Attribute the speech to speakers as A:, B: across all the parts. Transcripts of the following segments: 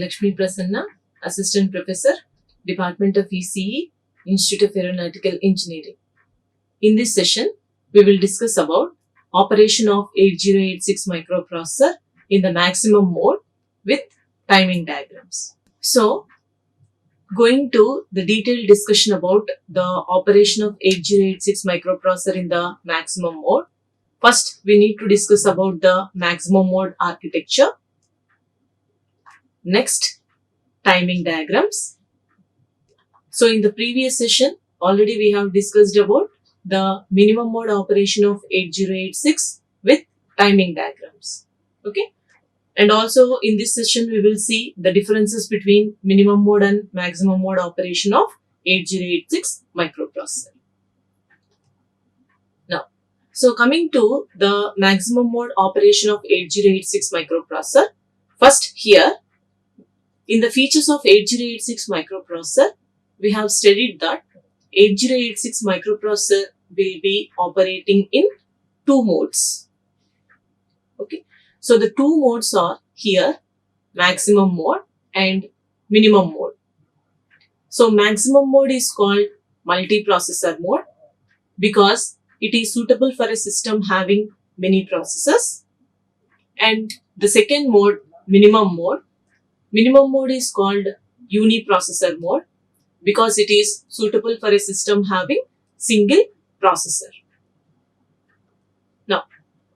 A: Lakshmi Prasanna, Assistant Professor, Department of ECE, Institute of Aeronautical Engineering. In this session, we will discuss about operation of 8086 microprocessor in the maximum mode with timing diagrams. So, going to the detailed discussion about the operation of 8086 microprocessor in the maximum mode. First, we need to discuss about the maximum mode architecture. Next, timing diagrams. So in the previous session, already we have discussed about the minimum mode operation of 8086 with timing diagrams. Okay. And also in this session, we will see the differences between minimum mode and maximum mode operation of 8086 microprocessor. Now, so coming to the maximum mode operation of 8086 microprocessor, first here, in the features of 8086 microprocessor, we have studied that 8086 microprocessor will be operating in two modes. Okay. So the two modes are here, maximum mode and minimum mode. So maximum mode is called multiprocessor mode because it is suitable for a system having many processors. And the second mode, minimum mode is called uniprocessor mode because it is suitable for a system having single processor. Now,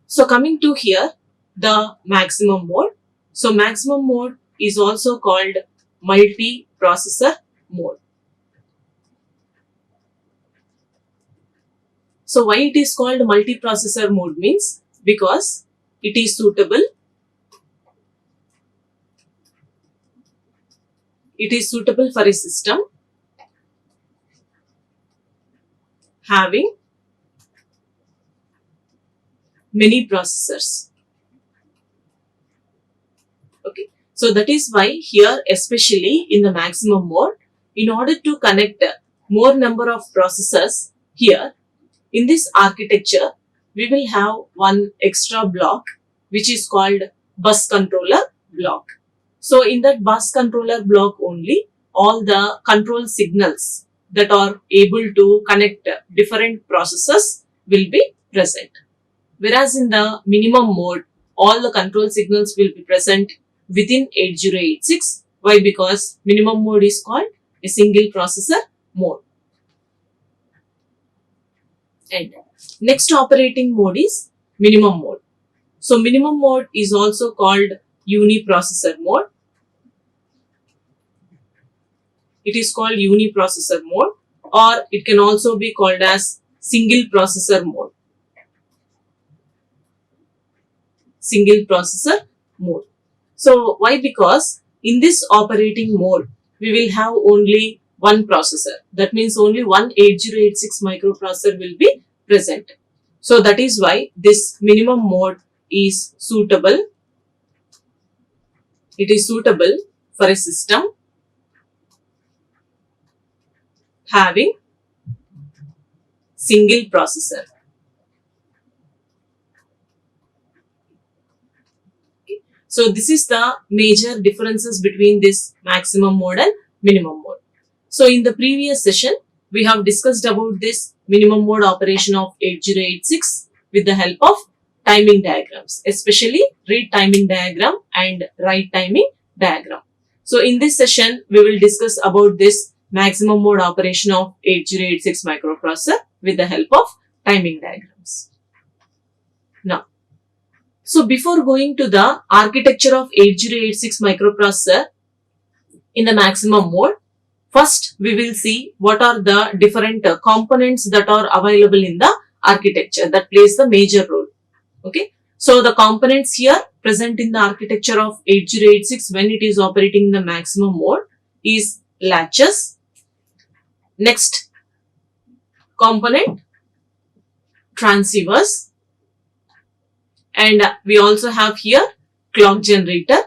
A: so coming to here, the maximum mode. So maximum mode is also called multiprocessor mode. So why it is called multiprocessor mode means because it is suitable for a system having many processors. Okay. So that is why here, especially in the maximum mode, in order to connect more number of processors here, in this architecture, we will have one extra block which is called bus controller block. So in that bus controller block only, all the control signals that are able to connect different processors will be present. Whereas in the minimum mode, all the control signals will be present within 8086. Why? Because minimum mode is called a single processor mode. And next operating mode is minimum mode. So minimum mode is also called uniprocessor mode. It is called uniprocessor mode, or it can also be called as single processor mode. Single processor mode. So why? Because in this operating mode, we will have only one processor. That means only one 8086 microprocessor will be present. So that is why this minimum mode is suitable. It is suitable for a system having single processor. Okay. So this is the major differences between this maximum mode and minimum mode. So in the previous session, we have discussed about this minimum mode operation of 8086 with the help of timing diagrams, especially read timing diagram and write timing diagram. So in this session, we will discuss about this maximum mode operation of 8086 microprocessor with the help of timing diagrams. Now, so before going to the architecture of 8086 microprocessor in the maximum mode, first we will see what are the different components that are available in the architecture that plays the major role. Okay. So the components here present in the architecture of 8086 when it is operating in the maximum mode is latches. Next component, transceivers, and we also have here clock generator.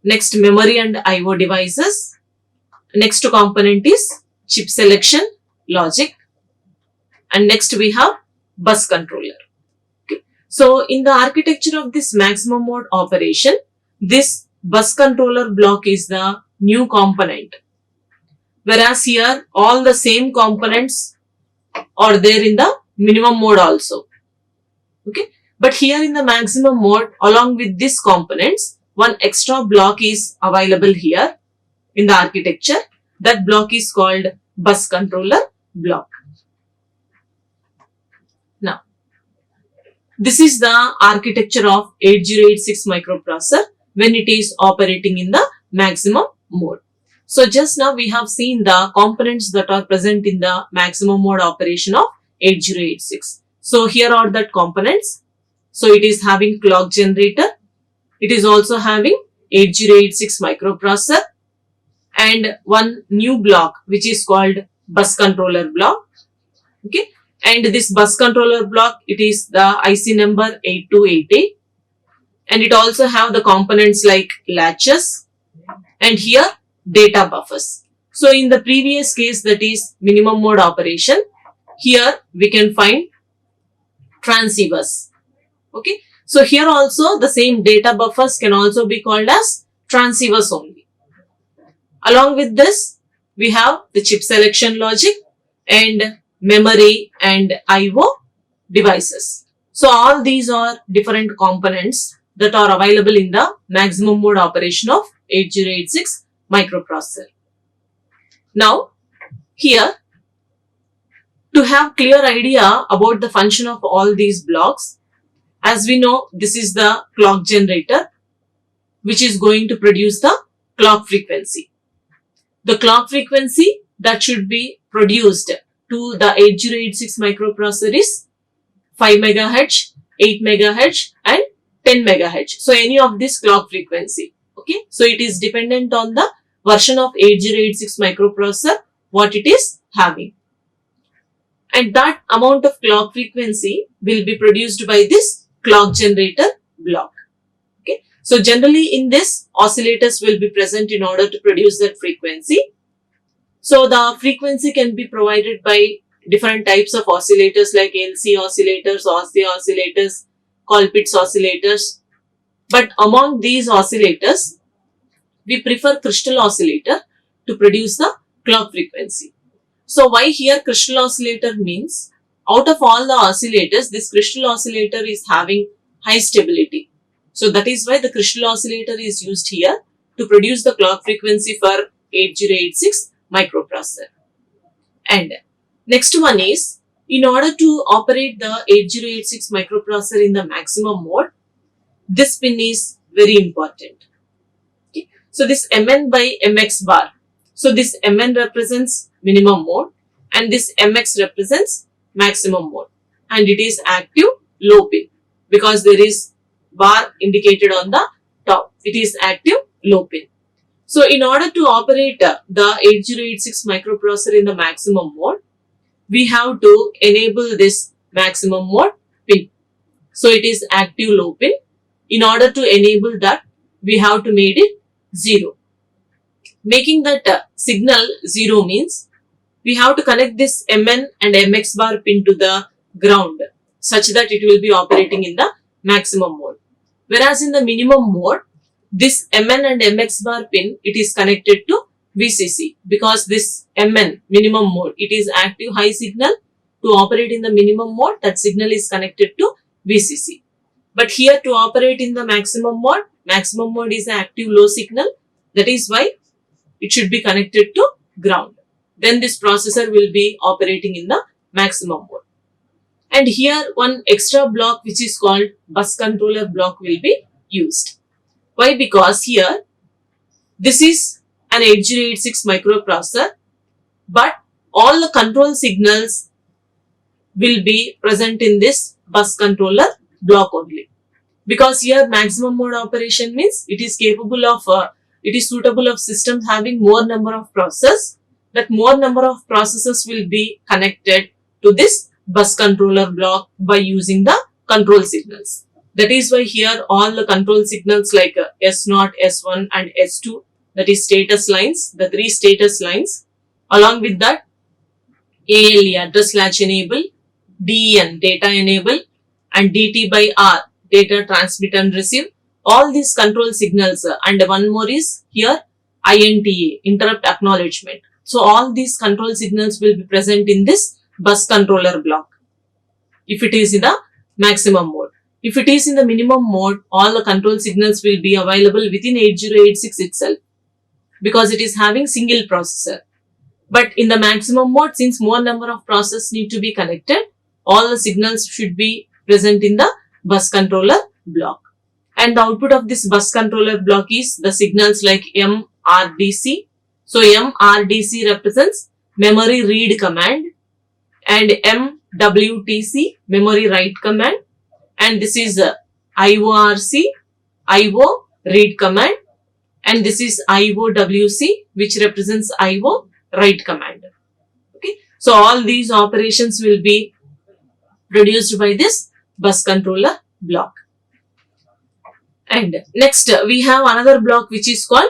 A: Next, memory and I/O devices. Next component is chip selection, logic, and next we have bus controller. Okay. So in the architecture of this maximum mode operation, this bus controller block is the new component. Whereas here all the same components are there in the minimum mode also. Okay. But here in the maximum mode, along with these components, one extra block is available here in the architecture. That block is called bus controller block. Now, this is the architecture of 8086 microprocessor when it is operating in the maximum mode. So just now we have seen the components that are present in the maximum mode operation of 8086. So here are the components. So it is having clock generator. It is also having 8086 microprocessor and one new block which is called bus controller block. Okay. And this bus controller block, it is the IC number 8288. And it also have the components like latches and here data buffers. So in the previous case, that is minimum mode operation, here we can find transceivers. Okay. So here also the same data buffers can also be called as transceivers only. Along with this, we have the chip selection logic and memory and I/O devices. So all these are different components that are available in the maximum mode operation of 8086 microprocessor. Now, here, to have clear idea about the function of all these blocks, as we know, this is the clock generator which is going to produce the clock frequency. The clock frequency that should be produced to the 8086 microprocessor is 5 MHz, 8 MHz and 10 MHz. So any of this clock frequency. Okay. So it is dependent on the version of 8086 microprocessor what it is having. And that amount of clock frequency will be produced by this clock generator block. Okay. So generally in this, oscillators will be present in order to produce that frequency. So the frequency can be provided by different types of oscillators like LC oscillators, Osci oscillators, Colpitts oscillators. But among these oscillators, we prefer crystal oscillator to produce the clock frequency. So why here crystal oscillator means, out of all the oscillators, this crystal oscillator is having high stability. So that is why the crystal oscillator is used here to produce the clock frequency for 8086 microprocessor. And next one is, in order to operate the 8086 microprocessor in the maximum mode, this pin is very important. Okay. So this Mn by Mx bar. So this Mn represents minimum mode and this Mx represents maximum mode, and it is active low pin because there is bar indicated on the top. It is active low pin. So in order to operate the 8086 microprocessor in the maximum mode, we have to enable this maximum mode pin. So it is active low pin. In order to enable that, we have to make it 0. Making that signal 0 means we have to connect this Mn and Mx bar pin to the ground such that it will be operating in the maximum mode. Whereas in the minimum mode, this Mn and Mx bar pin, it is connected to VCC because this Mn minimum mode, it is active high signal. To operate in the minimum mode, that signal is connected to VCC. But here to operate in the maximum mode is active low signal. That is why it should be connected to ground. Then this processor will be operating in the maximum mode. And here one extra block which is called bus controller block will be used. Why? Because here this is an 8086 microprocessor, but all the control signals will be present in this bus controller block only. Because here maximum mode operation means it is capable of, it is suitable of systems having more number of processors. That more number of processors will be connected to this bus controller block by using the control signals. That is why here all the control signals like S0, S1 and S2, that is status lines, the 3 status lines. Along with that, ALE address latch enable, DEN data enable and DT by R data transmit and receive. all these control signals and one more is here INTA, interrupt acknowledgement. So all these control signals will be present in this bus controller block if it is in the maximum mode. If it is in the minimum mode, all the control signals will be available within 8086 itself because it is having single processor. But in the maximum mode, since more number of processes need to be connected, all the signals should be present in the bus controller block. And the output of this bus controller block is the signals like MRDC. So MRDC represents memory read command and MWTC, memory write command, and this is IORC, IO read command, and this is IOWC, which represents IO write command. Okay, so all these operations will be produced by this bus controller block. And next we have another block which is called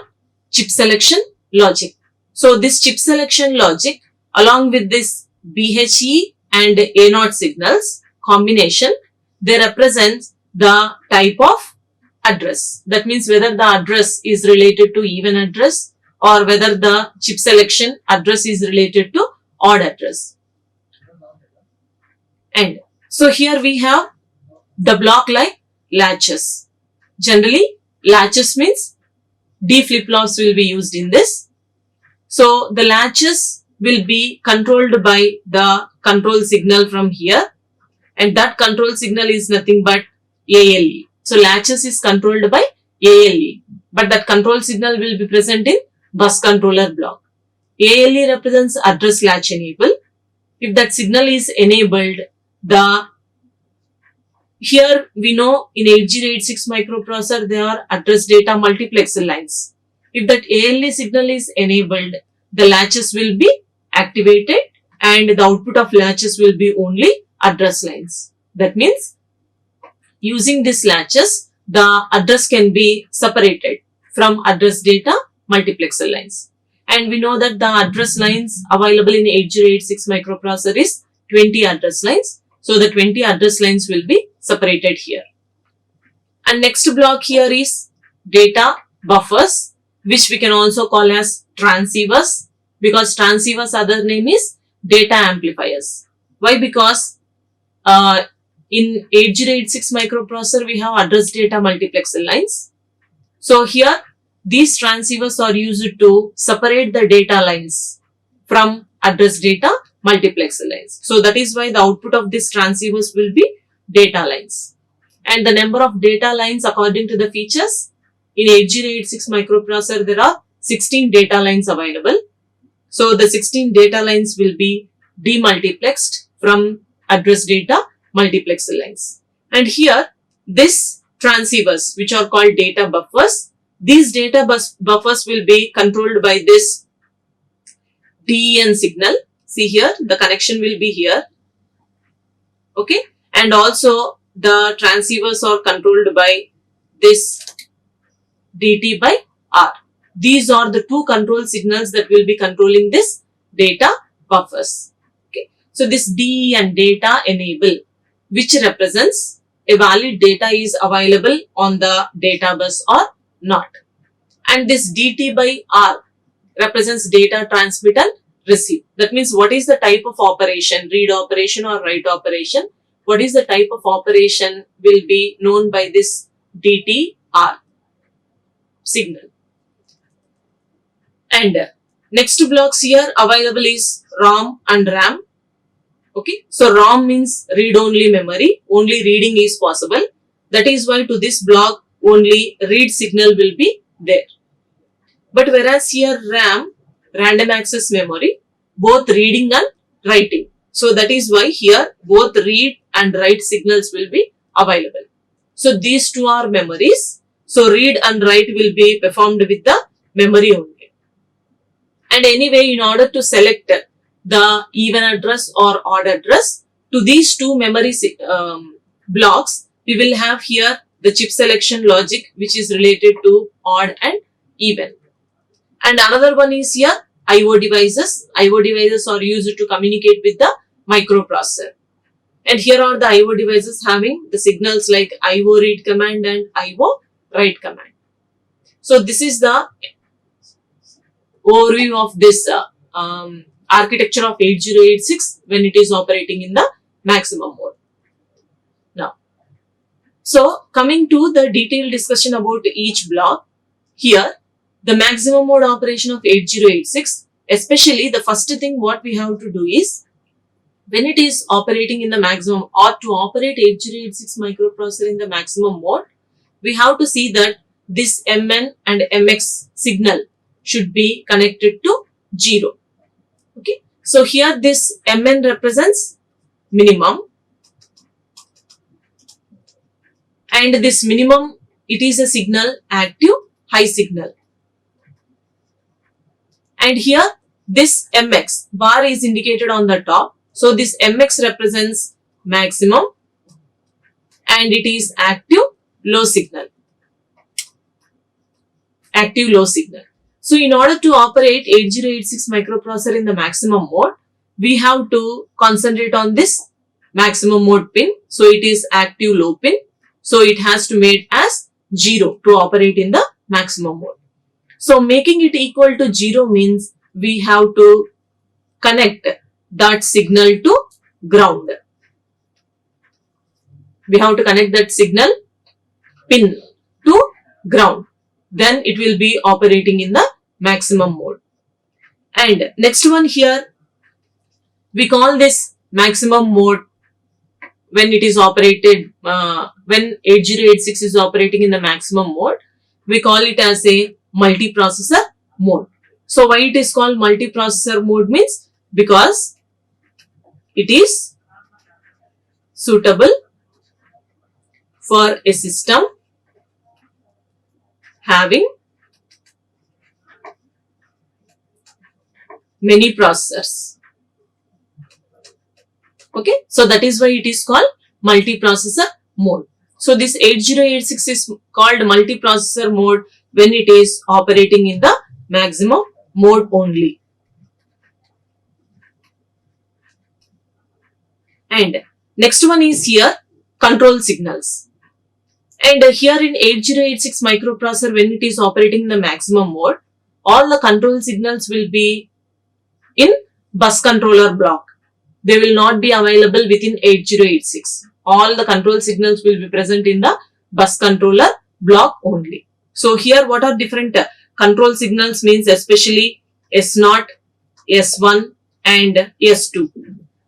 A: chip selection logic. So this chip selection logic along with this BHE and A0 signals combination, they represent the type of address. That means whether the address is related to even address or whether the chip selection address is related to odd address. And so here we have the block like latches. Generally, latches means D flip-flops will be used in this. So the latches will be controlled by the control signal from here, and that control signal is nothing but ALE. So latches is controlled by ALE, but that control signal will be present in bus controller block. ALE represents address latch enable. If that signal is enabled, here we know in 8086 microprocessor there are address data multiplexer lines. If that ALE signal is enabled, the latches will be activated and the output of latches will be only address lines. That means using these latches, the address can be separated from address data multiplexer lines. And we know that the address lines available in 8086 microprocessor is 20 address lines. So the 20 address lines will be separated here. And next block here is data buffers, which we can also call as transceivers, because transceivers other name is data amplifiers. Why? Because in 8086 microprocessor we have address data multiplexer lines. So here these transceivers are used to separate the data lines from address data multiplexer lines. So that is why the output of these transceivers will be data lines. And the number of data lines according to the features, in 8086 microprocessor there are 16 data lines available. So the 16 data lines will be demultiplexed from address data multiplexer lines. And here this transceivers, which are called data buffers, these data buffers will be controlled by this DEN signal. See here, the connection will be here. Okay. And also the transceivers are controlled by this DT by R. These are the two control signals that will be controlling this data buffers. Okay. So this D and data enable, which represents a valid data is available on the data bus or not. And this DT by R represents data transmit and receive. That means what is the type of operation, read operation or write operation, what is the type of operation will be known by this DTR signal. And next blocks here available is ROM and RAM. Okay, so ROM means read only memory, only reading is possible. That is why to this block only read signal will be there. But whereas here RAM, random access memory, both reading and writing. So that is why here both read and write signals will be available. So these two are memories. So read and write will be performed with the memory only. And anyway, in order to select the even address or odd address, to these two memory blocks, we will have here the chip selection logic, which is related to odd and even. And another one is here IO devices. IO devices are used to communicate with the microprocessor. And here are the IO devices having the signals like IO read command and IO write command. So this is the overview of this architecture of 8086 when it is operating in the maximum mode. Now, so coming to the detailed discussion about each block, here the maximum mode operation of 8086, especially the first thing what we have to do is, when it is operating in the maximum, or to operate 8086 microprocessor in the maximum mode, we have to see that this MN and MX signal should be connected to 0. Okay. So here this MN represents minimum, and this minimum, it is a signal active high signal. And here this MX bar is indicated on the top. So this MX represents maximum and it is active low signal. Active low signal. So in order to operate 8086 microprocessor in the maximum mode, we have to concentrate on this maximum mode pin. So it is active low pin. So it has to made as 0 to operate in the maximum mode. So making it equal to 0 means we have to connect that signal to ground. We have to connect that signal pin to ground. Then it will be operating in the maximum mode. And next one here, we call this maximum mode when it is operated, when 8086 is operating in the maximum mode, we call it as a multiprocessor mode. So why it is called multiprocessor mode means, because it is suitable for a system having many processors. Okay, so that is why it is called multiprocessor mode. So this 8086 is called multiprocessor mode when it is operating in the maximum mode only. And next one is here control signals. And here in 8086 microprocessor, when it is operating in the maximum mode, all the control signals will be in bus controller block. They will not be available within 8086. All the control signals will be present in the bus controller block only. So here what are different control signals means, especially S0, S1 and S2.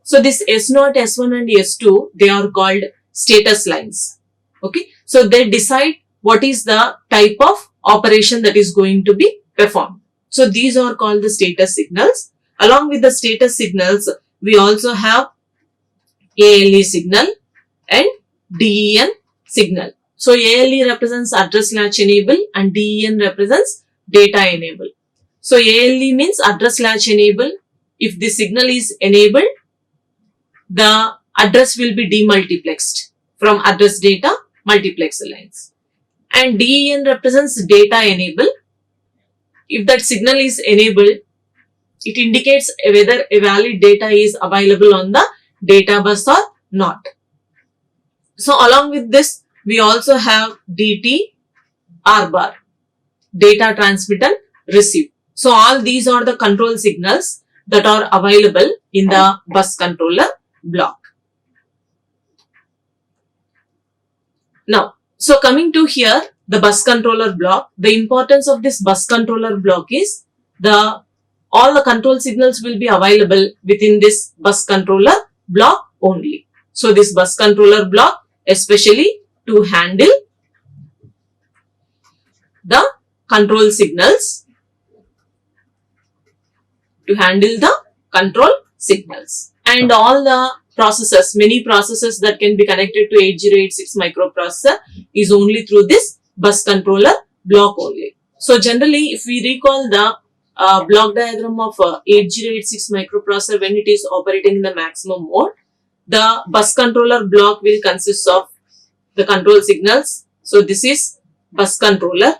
A: So this S0, S1 and S2, they are called status lines. Okay. So they decide what is the type of operation that is going to be performed. So these are called the status signals. Along with the status signals, we also have ALE signal and DEN signal. So ALE represents address latch enable and DEN represents data enable. So ALE means address latch enable. If the signal is enabled, the address will be demultiplexed from address data multiplexer lines. And DEN represents data enable. If that signal is enabled, it indicates whether a valid data is available on the data bus or not. So along with this, we also have DT R bar, data transmit and receive. So all these are the control signals that are available in the bus controller block. Now, so coming to here, the bus controller block, the importance of this bus controller block is all the control signals will be available within this bus controller block only. So this bus controller block, especially to handle the control signals, and all the processors, many processors that can be connected to 8086 microprocessor is only through this bus controller block only. So generally, if we recall the block diagram of 8086 microprocessor when it is operating in the maximum mode, the bus controller block will consist of the control signals. So this is bus controller.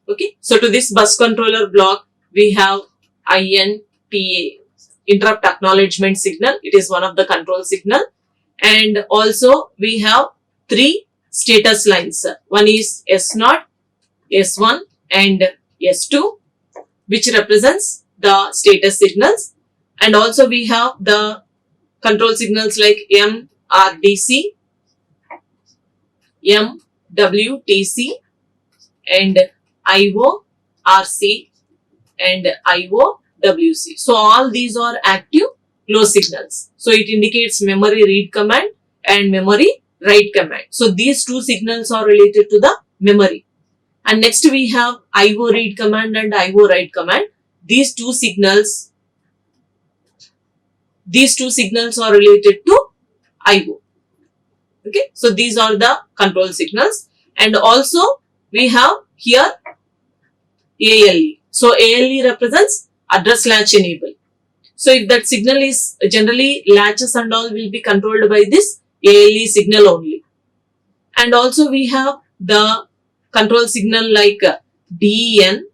A: Okay. So to this bus controller block, we have INTA, interrupt acknowledgement signal. It is one of the control signal. And also we have 3 status lines. One is S0, S1 and S2, which represents the status signals. And also we have the control signals like MRDC, MWTC and IORC and IOWC. So all these are active low signals. So it indicates memory read command and memory write command. So these two signals are related to the memory. And next we have IO read command and IO write command. These two signals are related to IO. Okay, so these are the control signals. And also we have here ALE. So ALE represents address latch enable. So if that signal is generally latches and all will be controlled by this ALE signal only. And also we have the control signal like DEN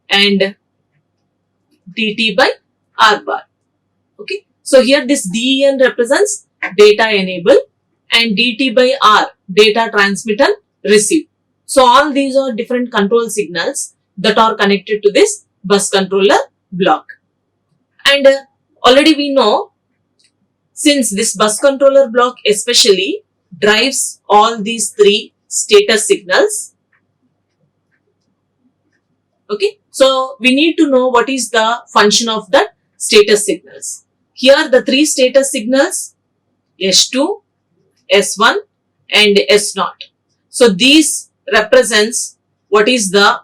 A: and DT by R bar. Okay, so here this DEN represents data enable and DT by R data transmit and receive. So all these are different control signals that are connected to this bus controller block. And already we know, since this bus controller block especially drives all these three status signals. Okay, so we need to know what is the function of the status signals. Here the three status signals S2, S1 and S0. So these represents what is the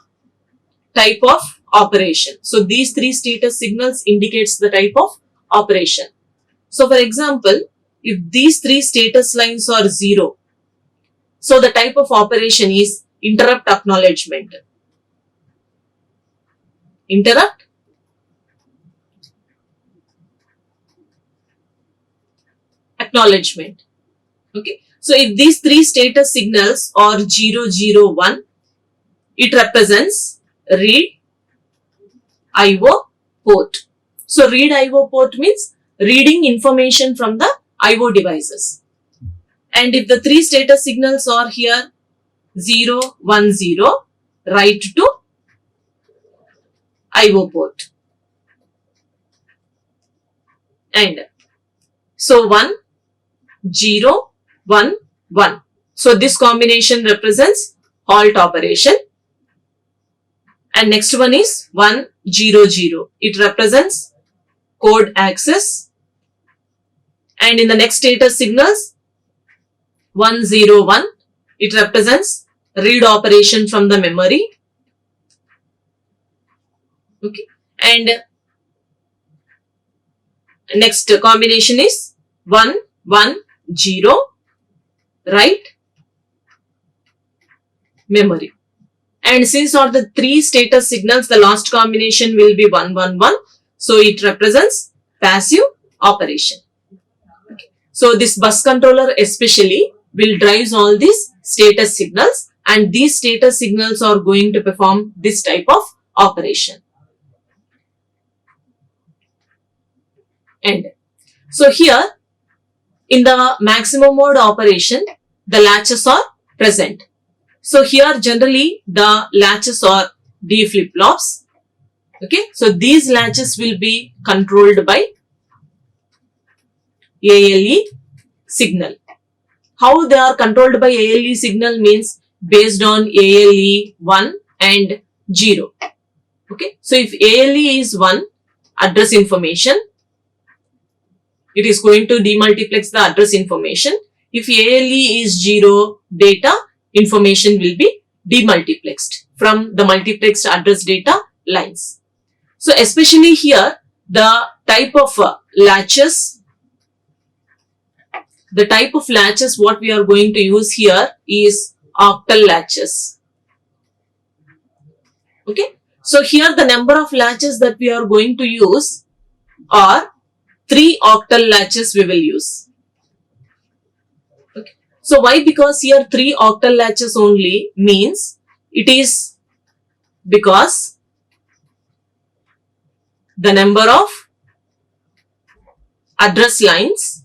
A: type of operation. So these three status signals indicates the type of operation. So for example, if these three status lines are 0, so the type of operation is interrupt acknowledgement. Interrupt acknowledgement. Okay. So if these three status signals are 0, 0, 1, it represents read IO port. So read IO port means reading information from the IO devices. And if the three status signals are here 0, 1, 0, write to IO port. And so 1, 0, 1, 1. So this combination represents halt operation. And next one is 1, 0, 0. It represents code access. And in the next status signals 1, 0, 1. It represents read operation from the memory. Okay. And next combination is 1, 1, 0, write memory. And since are the three status signals, the last combination will be 1, 1, 1. So it represents passive operation. Okay. So this bus controller especially will drive all these status signals, and these status signals are going to perform this type of operation. And so here in the maximum mode operation, the latches are present. So here generally the latches are D flip-flops. Okay, so these latches will be controlled by ALE signal. How they are controlled by ALE signal means based on ALE 1 and 0. Okay, so if ALE is 1, address information, it is going to demultiplex the address information. If ALE is 0, data information will be demultiplexed from the multiplexed address data lines. So especially here the type of latches what we are going to use here is octal latches. Okay, so here the number of latches that we are going to use are 3 octal latches we will use. Okay. So why? Because here 3 octal latches only means it is because the number of address lines,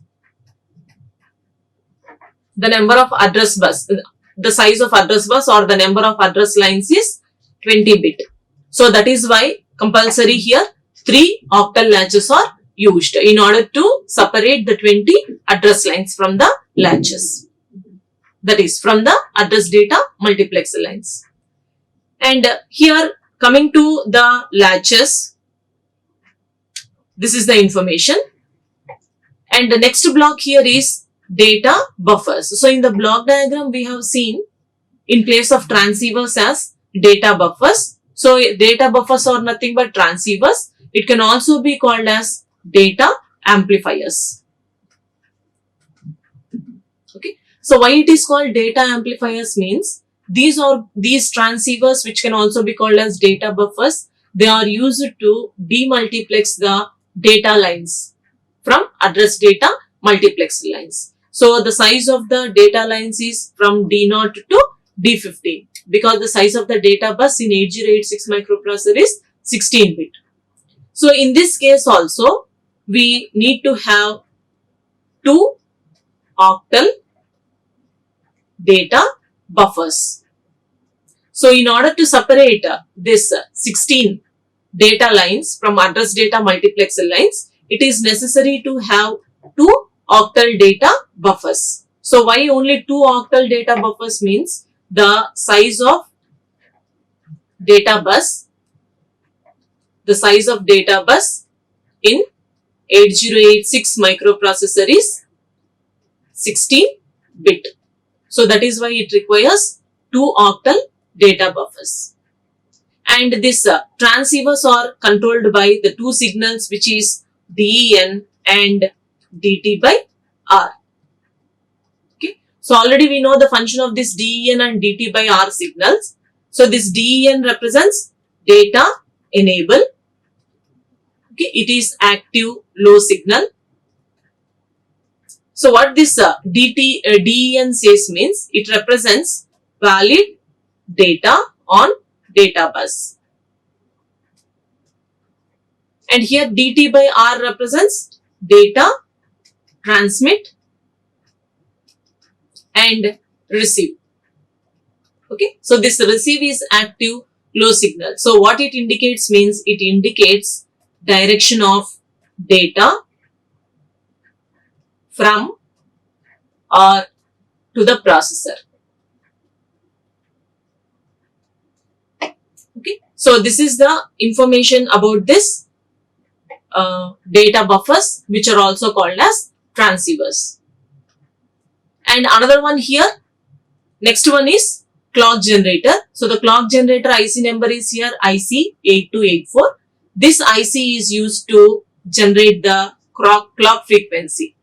A: the number of address bus, the size of address bus or the number of address lines is 20 bit. So that is why compulsory here 3 octal latches are used in order to separate the 20 address lines from the latches. That is from the address data multiplexer lines. And here coming to the latches, this is the information. And the next block here is data buffers. So in the block diagram we have seen in place of transceivers as data buffers. So data buffers are nothing but transceivers. It can also be called as data amplifiers. Okay. So why it is called data amplifiers means these transceivers, which can also be called as data buffers, they are used to demultiplex the data lines from address data multiplex lines. So the size of the data lines is from D0 to D15 because the size of the data bus in 8086 microprocessor is 16 bit. So in this case also we need to have 2 octal data buffers. So in order to separate this 16 data lines from address data multiplexer lines, it is necessary to have 2 octal data buffers. So why only 2 octal data buffers means the size of data bus, in 8086 microprocessor is 16 bit. So that is why it requires 2 octal data buffers. And these transceivers are controlled by the 2 signals, which is DEN and DT by R. Okay. So already we know the function of this DEN and DT by R signals. So this DEN represents data enable. Okay. It is active low signal. So what this DEN says means it represents valid data on data bus. And here DT by R represents data transmit and receive. Okay. So this receive is active low signal. So what it indicates means it indicates direction of data from or to the processor. Okay. So this is the information about this data buffers, which are also called as transceivers. And another one here, next one is clock generator. So the clock generator IC number is here IC8284. This IC is used to generate the clock frequency.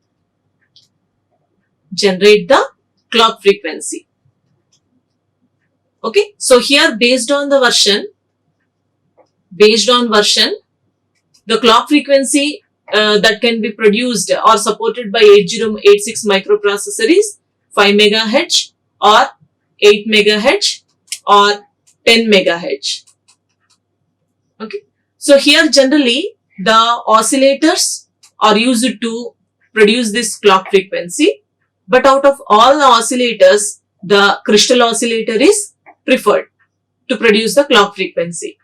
A: Okay. So here based on version, the clock frequency that can be produced or supported by 8086 microprocessor is 5 MHz or 8 MHz or 10 MHz. Okay. So here generally the oscillators are used to produce this clock frequency, but out of all the oscillators, the crystal oscillator is preferred to produce the clock frequency.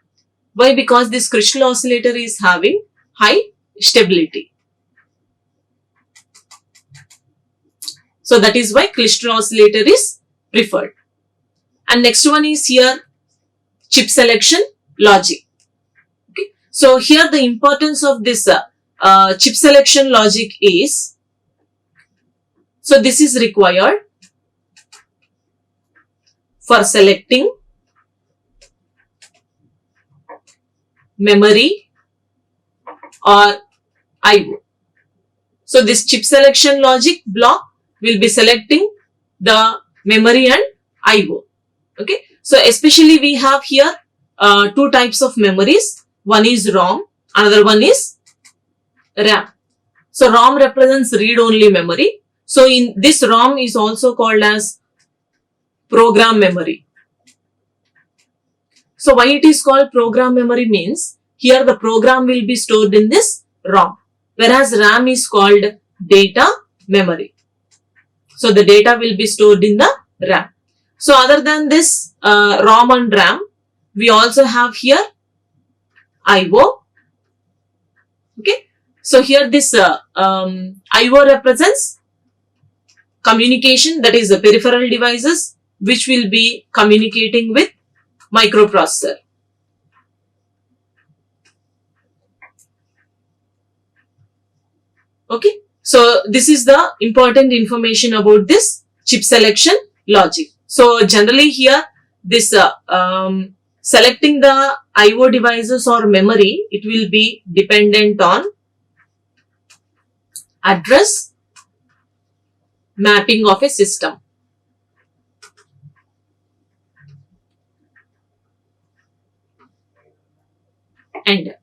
A: Why? Because this crystal oscillator is having high stability. So that is why crystal oscillator is preferred. And next one is here chip selection logic. Okay. So here the importance of this chip selection logic is, so this is required for selecting memory or IO. So this chip selection logic block will be selecting the memory and IO. Okay. So especially we have here 2 types of memories. One is ROM, another one is RAM. So ROM represents read-only memory. So in this ROM is also called as program memory. So why it is called program memory means here the program will be stored in this ROM, whereas RAM is called data memory. So the data will be stored in the RAM. So other than this ROM and RAM, we also have here IO. Okay. So here this IO represents communication, that is the peripheral devices which will be communicating with microprocessor. Okay. So this is the important information about this chip selection logic. So generally here this selecting the IO devices or memory, it will be dependent on address mapping of a system. And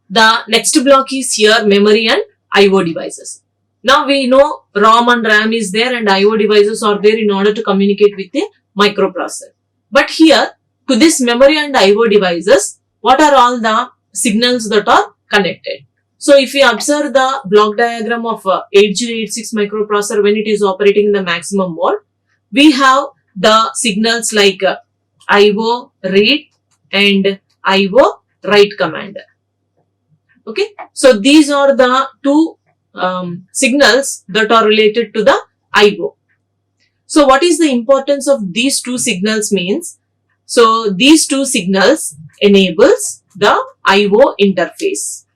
A: the next block is here memory and IO devices. Now we know ROM and RAM is there and IO devices are there in order to communicate with a microprocessor. But here to this memory and IO devices, what are all the signals that are connected? So if we observe the block diagram of 8086 microprocessor when it is operating in the maximum mode, we have the signals like IO read and IO write command. Okay, so these are the two signals that are related to the IO. So what is the importance of these two signals means? So these two signals enables the IO interface,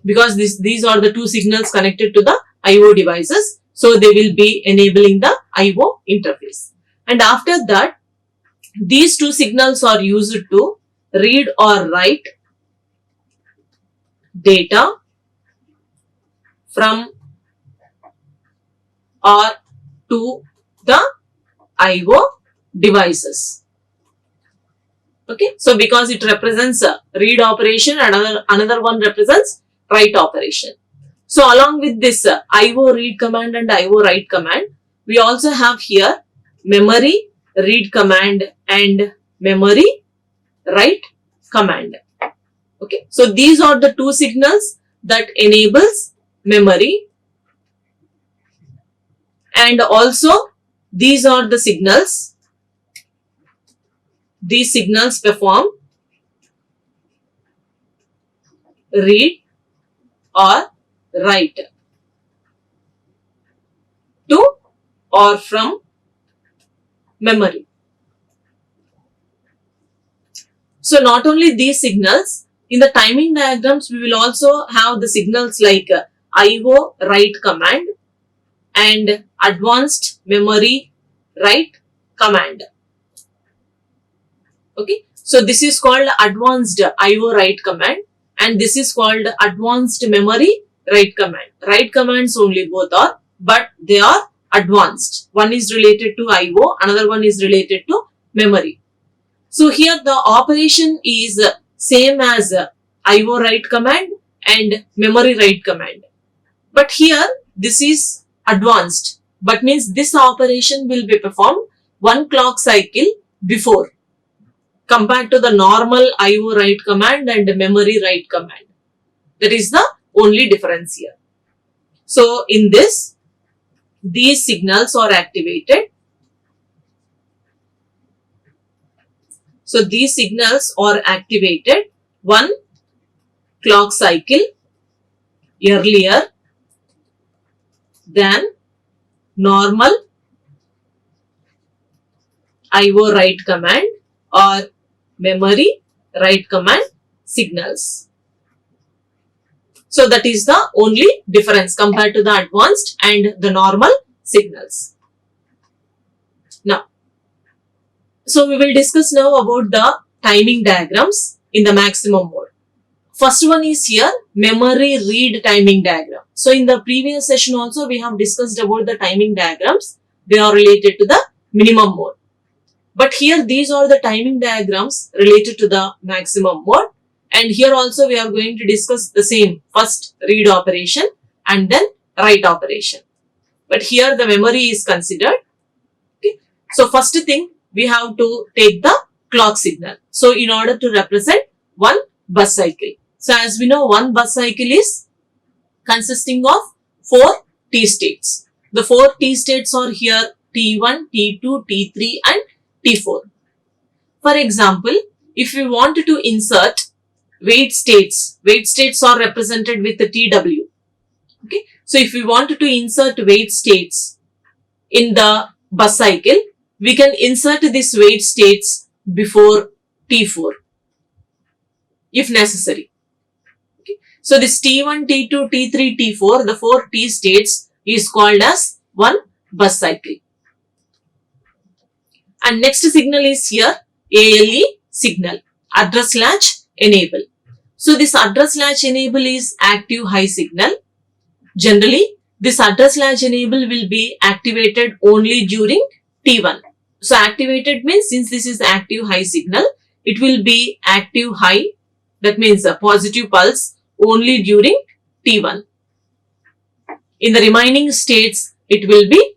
A: because these are the two signals connected to the IO devices. So they will be enabling the IO interface. And after that, these two signals are used to read or write data from or to the IO devices. Okay, so because it represents a read operation, another one represents write operation. So along with this IO read command and IO write command, we also have here memory read command and memory write command. Okay, so these are the two signals that enables memory, and also these are the signals. These signals perform read or write to or from memory. So not only these signals, in the timing diagrams we will also have the signals like IO write command and advanced memory write command. Okay, so this is called advanced IO write command and this is called advanced memory write command. Write commands only both are, but they are advanced. One is related to IO, another one is related to memory. So here the operation is same as IO write command and memory write command. But here this is advanced, but means this operation will be performed one clock cycle before compared to the normal IO write command and memory write command. That is the only difference here. So in this, these signals are activated. So these signals are activated one clock cycle earlier than normal IO write command or memory write command signals. So that is the only difference compared to the advanced and the normal signals. Now, so we will discuss now about the timing diagrams in the maximum mode. First one is here memory read timing diagram. So in the previous session also we have discussed about the timing diagrams. They are related to the minimum mode. But here these are the timing diagrams related to the maximum mode. And here also we are going to discuss the same, first read operation and then write operation. But here the memory is considered. Okay. So first thing we have to take the clock signal. So in order to represent one bus cycle. So as we know, one bus cycle is consisting of 4 T states. The 4 T states are here T1, T2, T3 and T4. For example, if we want to insert wait states are represented with the TW. Okay, so if we want to insert wait states in the bus cycle, we can insert this wait states before T4 if necessary. Okay, so this T1, T2, T3, T4, the 4 T states is called as one bus cycle. And next signal is here ALE signal, address latch enable. So this address latch enable is active high signal. Generally, this address latch enable will be activated only during T1. So activated means since this is active high signal, it will be active high, that means a positive pulse only during T1. In the remaining states, it will be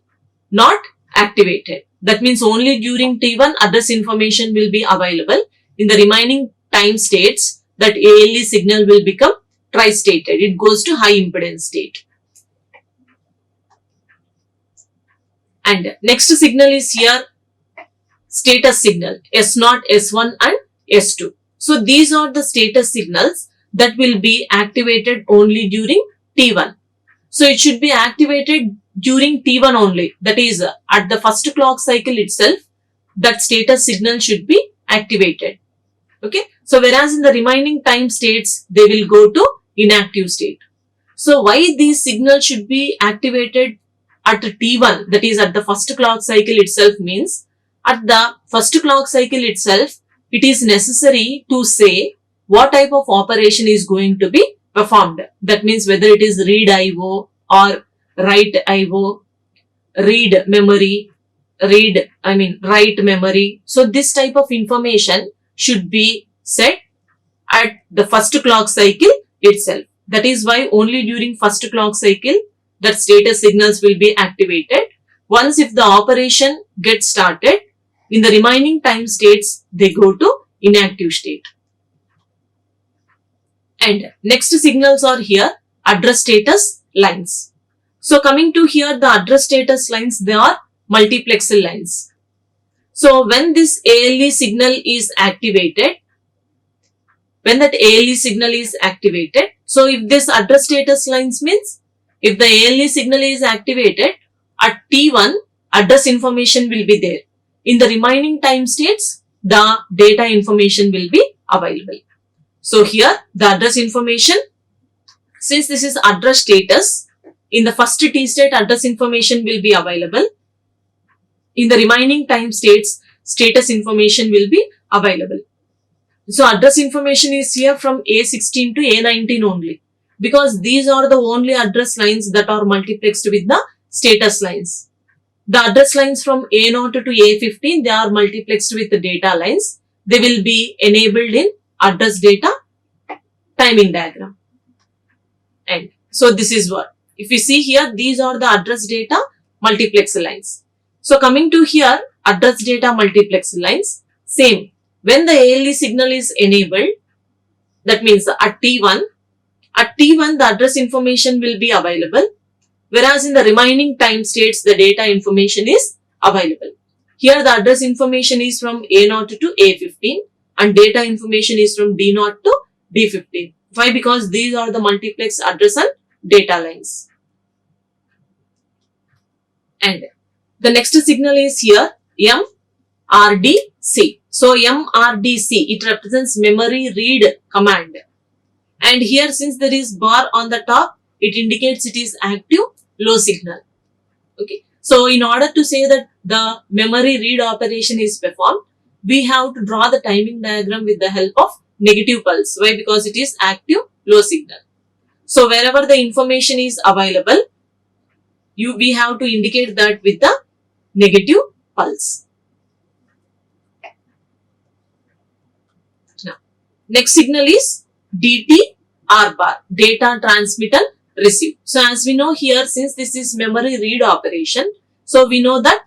A: not activated. That means only during T1 address information will be available. In the remaining time states, that ALE signal will become tri-stated. It goes to high impedance state. And next signal is here status signal S0, S1 and S2. So these are the status signals that will be activated only during T1. So it should be activated during T1 only. That is at the first clock cycle itself, that status signal should be activated. Okay. So whereas in the remaining time states, they will go to inactive state. So why these signals should be activated at T1, that is at the first clock cycle itself, means at the first clock cycle itself, it is necessary to say what type of operation is going to be performed. That means whether it is read IO or write IO, write memory. So this type of information should be set at the first clock cycle itself. That is why only during first clock cycle that status signals will be activated. Once if the operation gets started, in the remaining time states, they go to inactive state. And next signals are here, address status lines. So coming to here, the address status lines, they are multiplexer lines. So when this ALE signal is activated, so if this address status lines means, if the ALE signal is activated, at T1, address information will be there. In the remaining time states, the data information will be available. So here, the address information, since this is address status, in the first T state, address information will be available. In the remaining time states, status information will be available. So address information is here from A16 to A19 only, because these are the only address lines that are multiplexed with the status lines. The address lines from A0 to A15, they are multiplexed with the data lines. They will be enabled in address data timing diagram. And so this is what, if you see here, these are the address data multiplex lines. So coming to here, address data multiplex lines, same. When the ALE signal is enabled, that means at T1, the address information will be available. Whereas in the remaining time states, the data information is available. Here the address information is from A0 to A15 and data information is from D0 to D15. Why? Because these are the multiplex address and data lines. And the next signal is here MRDC. So MRDC, it represents memory read command. And here since there is bar on the top, it indicates it is active low signal. Okay. So in order to say that the memory read operation is performed, we have to draw the timing diagram with the help of negative pulse. Why? Because it is active low signal. So wherever the information is available, we have to indicate that with the negative pulse. Now, next signal is DTR bar, data transmit and receive. So as we know here, since this is memory read operation, so we know that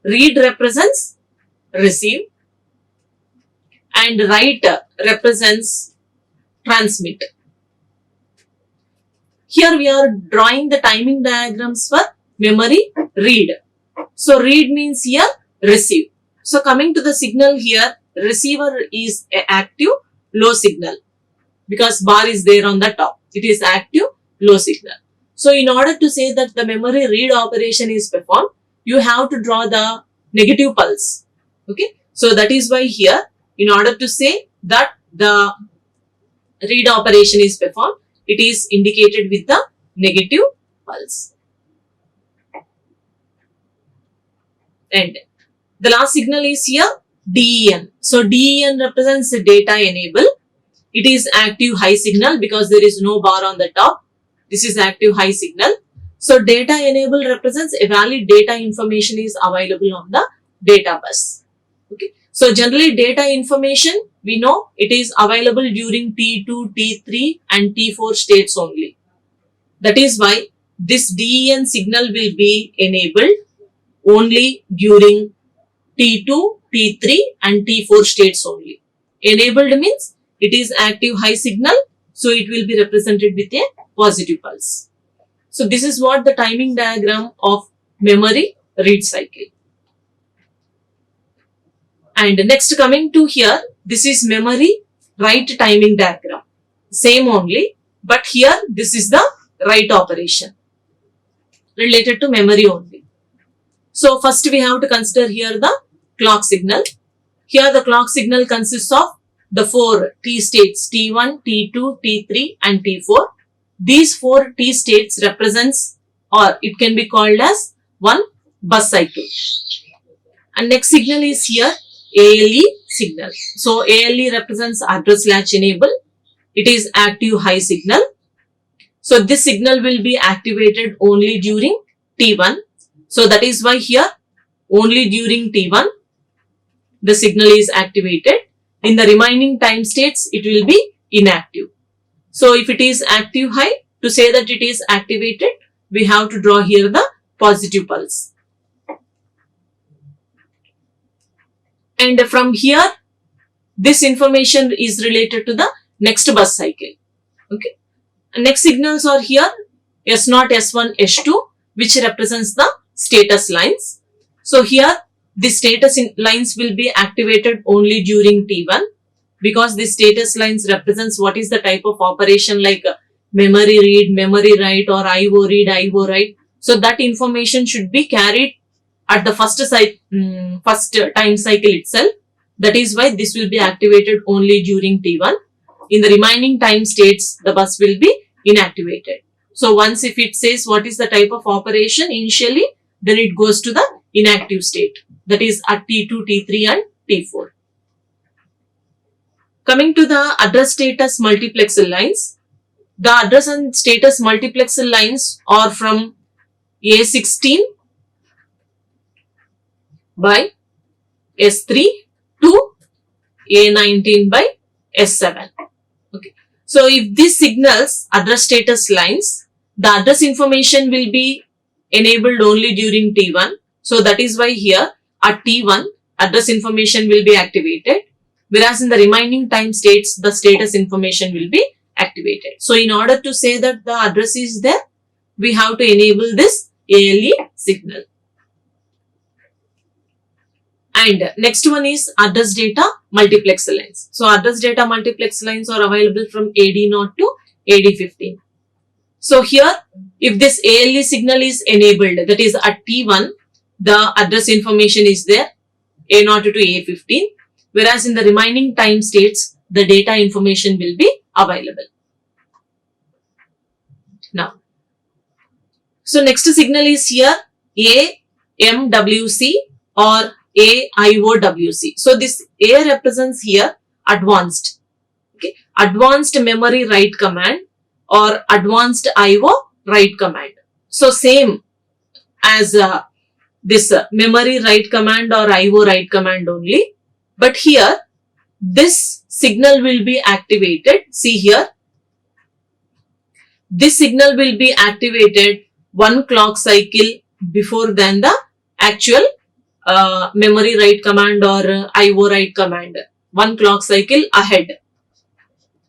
A: read represents receive and write represents transmit. Here we are drawing the timing diagrams for memory read. So read means here receive. So coming to the signal here, receiver is a active low signal because bar is there on the top. It is active low signal. So in order to say that the memory read operation is performed, you have to draw the negative pulse. Okay. So that is why here, in order to say that the read operation is performed, it is indicated with the negative pulse. And the last signal is here DEN. So DEN represents the data enable. It is active high signal because there is no bar on the top. This is active high signal. So data enable represents a valid data information is available on the data bus. Okay. So generally data information, we know it is available during T2, T3 and T4 states only. That is why this DEN signal will be enabled only during T2, T3 and T4 states only. Enabled means it is active high signal, so it will be represented with a positive pulse. So this is what the timing diagram of memory read cycle. And next coming to here, this is memory write timing diagram. Same only, but here this is the write operation related to memory only. So first we have to consider here the clock signal. Here the clock signal consists of the 4 T states T1, T2, T3 and T4. These 4 T states represents, or it can be called as one bus cycle. And next signal is here ALE signal. So ALE represents address latch enable. It is active high signal. So this signal will be activated only during T1. So that is why here only during T1 the signal is activated. In the remaining time states it will be inactive. So if it is active high, to say that it is activated, we have to draw here the positive pulse. And from here, this information is related to the next bus cycle. Okay. And next signals are here S0, S1, S2, which represents the status lines. So here, the status lines will be activated only during T1 because the status lines represents what is the type of operation like memory read, memory write or IO read, IO write. So that information should be carried at the first time cycle itself. That is why this will be activated only during T1. In the remaining time states, the bus will be inactivated. So once if it says what is the type of operation initially, then it goes to the inactive state. That is at T2, T3 and T4. Coming to the address status multiplexer lines. The address and status multiplexer lines are from A16 by S3 to A19 by S7. Okay. So if this signals address status lines, the address information will be enabled only during T1. So that is why here at T1 address information will be activated, whereas in the remaining time states the status information will be activated. So in order to say that the address is there, we have to enable this ALE signal. And next one is address data multiplexer lines. So address data multiplexer lines are available from AD0 to AD15. So here, if this ALE signal is enabled, that is at T1, the address information is there, A0 to A15, whereas in the remaining time states, the data information will be available. Now, so next signal is here AMWC or AIOWC. So this A represents here advanced. Okay, advanced memory write command or advanced IO write command. So same as this memory write command or IO write command only. But here this signal will be activated. See here, this signal will be activated one clock cycle before than the actual memory write command or IO write command. One clock cycle ahead.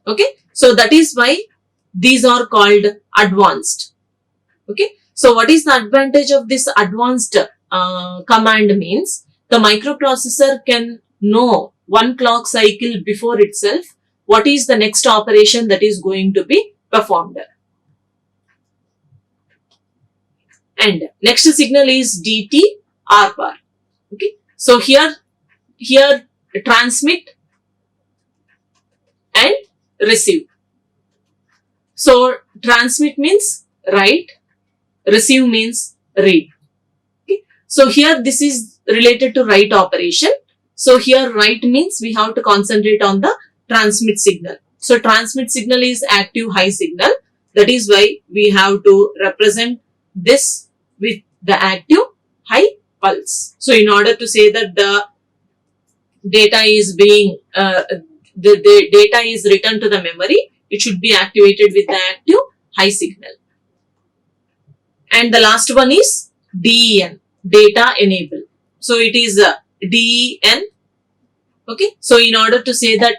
A: Okay. So that is why these are called advanced. Okay. So what is the advantage of this advanced command means the microprocessor can know one clock cycle before itself what is the next operation that is going to be performed. And next signal is DT R bar. Okay, so here transmit and receive. So transmit means write, receive means read. Okay, so here this is related to write operation. So here write means we have to concentrate on the transmit signal. So transmit signal is active high signal. That is why we have to represent this with the active high pulse. So in order to say that the data is being the data is returned to the memory, it should be activated with the active high signal. And the last one is DEN, data enable. So it is DEN. Okay, so in order to say that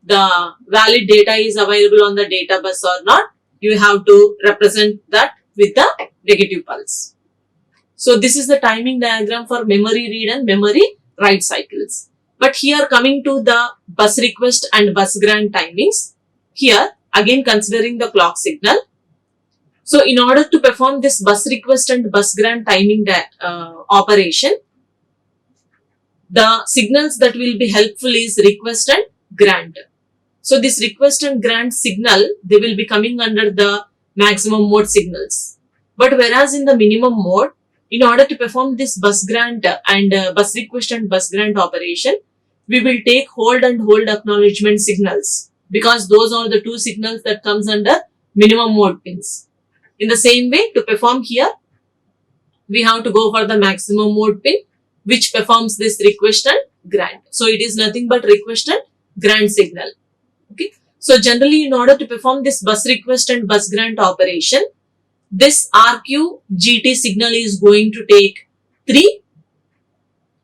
A: the valid data is available on the data bus or not, you have to represent that with the negative pulse. So this is the timing diagram for memory read and memory write cycles. But here coming to the bus request and bus grant timings, here again considering the clock signal. So in order to perform this bus request and bus grant timing operation, the signals that will be helpful is request and grant. So this request and grant signal, they will be coming under the maximum mode signals. But whereas in the minimum mode, in order to perform this bus grant and bus request and bus grant operation, we will take hold and hold acknowledgement signals, because those are the two signals that comes under minimum mode pins. In the same way, to perform here, we have to go for the maximum mode pin, which performs this request and grant. So it is nothing but request and grant signal. Okay. So generally, in order to perform this bus request and bus grant operation, this RQ GT signal is going to take 3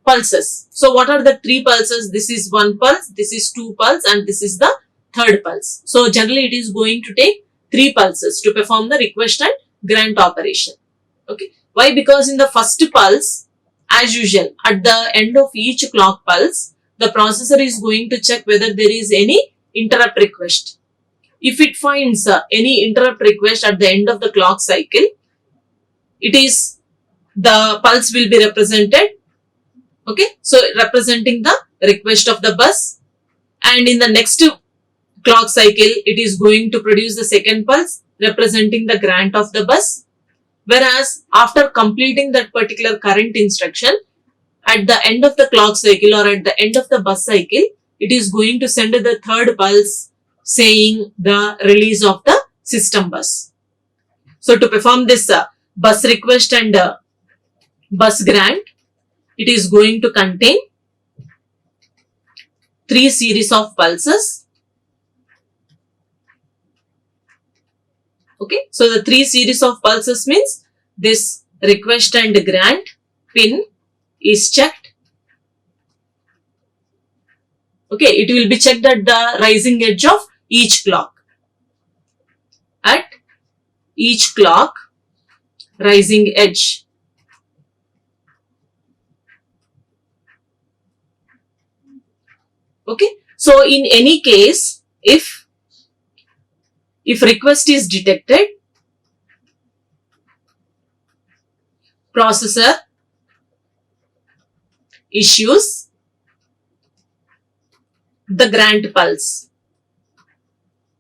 A: pulses. So what are the 3 pulses? This is 1 pulse, this is 2 pulse, and this is the 3rd pulse. So generally it is going to take 3 pulses to perform the request and grant operation. Okay. Why? Because in the first pulse, as usual, at the end of each clock pulse, the processor is going to check whether there is any interrupt request. If it finds any interrupt request at the end of the clock cycle, it is the pulse will be represented. Okay, so representing the request of the bus, and in the next clock cycle, it is going to produce the second pulse representing the grant of the bus. Whereas after completing that particular current instruction, at the end of the clock cycle or at the end of the bus cycle, it is going to send the 3rd pulse saying the release of the system bus. So to perform this bus request and bus grant, it is going to contain 3 series of pulses. Okay, so the 3 series of pulses means this request and grant pin is checked. Okay, it will be checked at the rising edge of each clock. At each clock rising edge. Okay, so in any case, if request is detected, processor issues the grant pulse.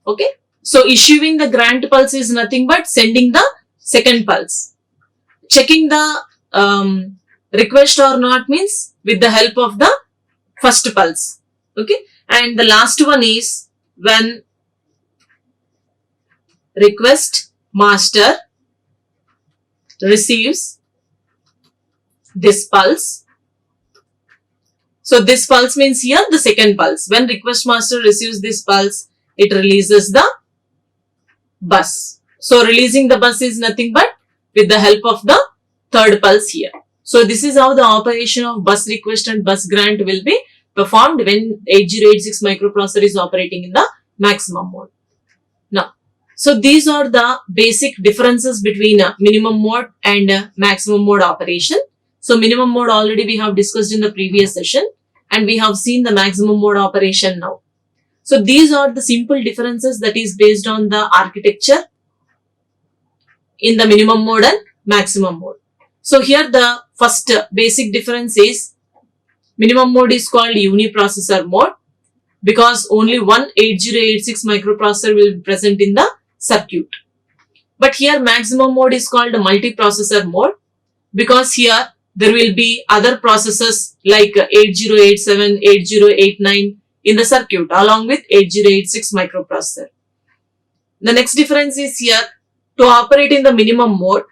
A: Okay, so issuing the grant pulse is nothing but sending the second pulse. Checking the request or not means with the help of the first pulse. Okay, and the last one is when request master receives this pulse. So this pulse means here the second pulse. When request master receives this pulse, it releases the bus. So releasing the bus is nothing but with the help of the 3rd pulse here. So this is how the operation of bus request and bus grant will be performed when 8086 microprocessor is operating in the maximum mode. Now, so these are the basic differences between minimum mode and maximum mode operation. So minimum mode already we have discussed in the previous session, and we have seen the maximum mode operation now. So these are the simple differences that is based on the architecture in the minimum mode and maximum mode. So here the first basic difference is minimum mode is called uniprocessor mode because only one 8086 microprocessor will be present in the circuit. But here maximum mode is called multiprocessor mode because here there will be other processors like 8087, 8089 in the circuit along with 8086 microprocessor. The next difference is here, to operate in the minimum mode,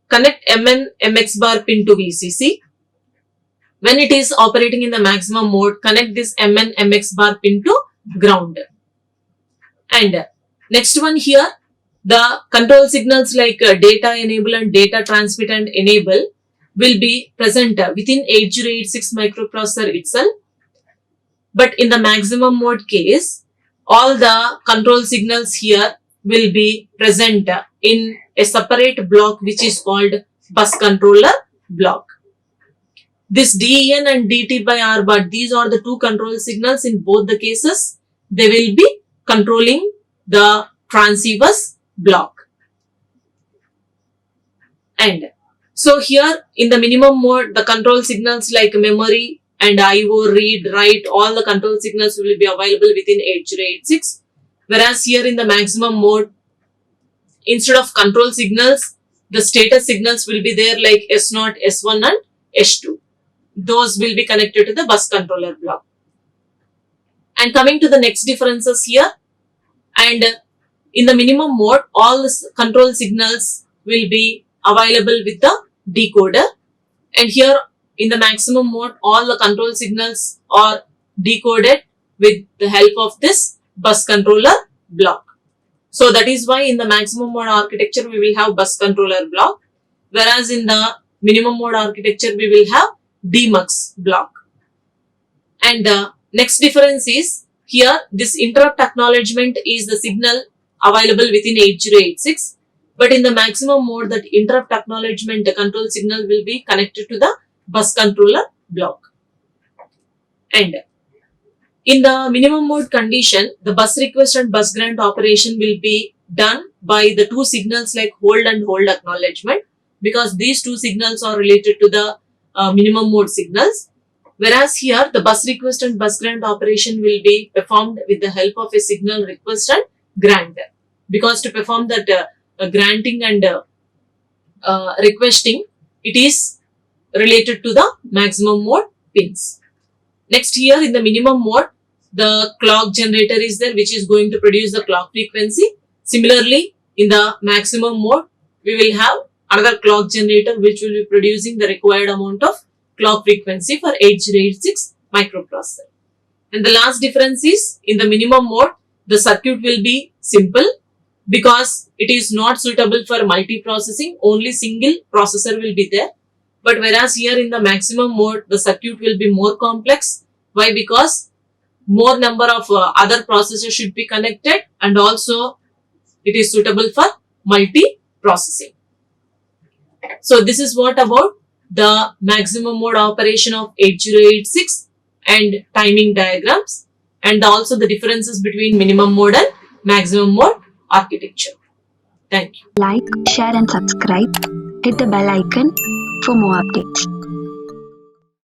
A: connect MN MX bar pin to VCC. When it is operating in the maximum mode, connect this MN MX bar pin to ground. And next one here, the control signals like data enable and data transmit and enable will be present within 8086 microprocessor itself. But in the maximum mode case, all the control signals here will be present in a separate block which is called bus controller block. This DEN and DT by R bar, these are the two control signals. In both the cases, they will be controlling the transceivers block. And so here in the minimum mode, the control signals like memory and IO, read, write, all the control signals will be available within 8086. Whereas here in the maximum mode, instead of control signals, the status signals will be there like S0, S1 and S2. Those will be connected to the bus controller block. And coming to the next differences here, and in the minimum mode, all the control signals will be available with the decoder. And here in the maximum mode, all the control signals are decoded with the help of this bus controller block. So that is why in the maximum mode architecture, we will have bus controller block. Whereas in the minimum mode architecture, we will have DMUX block. And the next difference is here, this interrupt acknowledgement is the signal available within 8086. But in the maximum mode, that interrupt acknowledgement, the control signal will be connected to the bus controller block. And in the minimum mode condition, the bus request and bus grant operation will be done by the two signals like hold and hold acknowledgement, because these two signals are related to the minimum mode signals. Whereas here, the bus request and bus grant operation will be performed with the help of a signal request and grant. Because to perform that granting and requesting, it is related to the maximum mode pins. Next here in the minimum mode, the clock generator is there which is going to produce the clock frequency. Similarly, in the maximum mode, we will have another clock generator which will be producing the required amount of clock frequency for 8086 microprocessor. And the last difference is in the minimum mode, the circuit will be simple because it is not suitable for multiprocessing, only single processor will be there. But whereas here in the maximum mode, the circuit will be more complex. Why? Because more number of other processors should be connected, and also it is suitable for multi-processing. So this is what about the maximum mode operation of 8086 and timing diagrams, and also the differences between minimum mode and maximum mode architecture. Thank you.
B: Like, share and subscribe. Hit the bell icon for more updates.